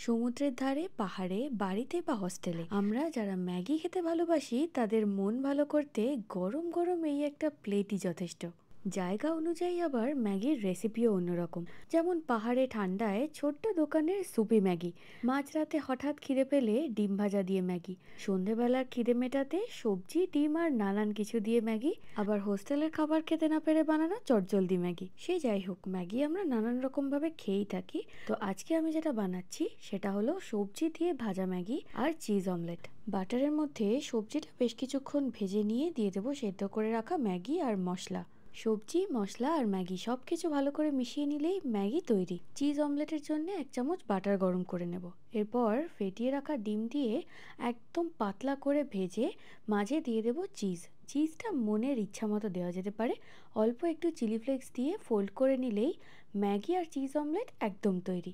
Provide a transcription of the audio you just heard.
সমুদ্রের ধারে, পাহাড়ে, বাড়িতে বা হস্টেলে আমরা যারা ম্যাগি খেতে ভালোবাসি তাদের মন ভালো করতে গরম গরম এই একটা প্লেটই যথেষ্ট। জায়গা অনুযায়ী আবার ম্যাগির রেসিপিও অন্যরকম। যেমন পাহাড়ে ঠান্ডায় ছোট্ট দোকানের সুপি ম্যাগি, মাঝরাতে হঠাৎ খিদে পেলে ডিম ভাজা দিয়ে ম্যাগি, সন্ধেবেলার খিদে মেটাতে সবজি ডিম আর নানান কিছু দিয়ে ম্যাগি, আবার হোস্টেলের খাবার খেতে না পেরে বানানো চটজলদি ম্যাগি। সে যাই হোক, ম্যাগি আমরা নানান রকম ভাবে খেয়েই থাকি। তো আজকে আমি যেটা বানাচ্ছি সেটা হলো সবজি দিয়ে ভাজা ম্যাগি আর চিজ অমলেট। বাটারের মধ্যে সবজিটা বেশ কিছুক্ষণ ভেজে নিয়ে দিয়ে দেবো সেদ্ধ করে রাখা ম্যাগি আর মশলা। সবজি, মশলা আর ম্যাগি সবকিছু ভালো করে মিশিয়ে নিলেই ম্যাগি তৈরি। চিজ অমলেটের জন্য 1 চামচ বাটার গরম করে নেব। এরপর ফেটিয়ে রাখা ডিম দিয়ে একদম পাতলা করে ভেজে মাঝে দিয়ে দেব চিজ। চিজটা মনের ইচ্ছা মতো দেওয়া যেতে পারে। অল্প একটু চিলি ফ্লেক্স দিয়ে ফোল্ড করে নিলেই ম্যাগি আর চিজ অমলেট একদম তৈরি।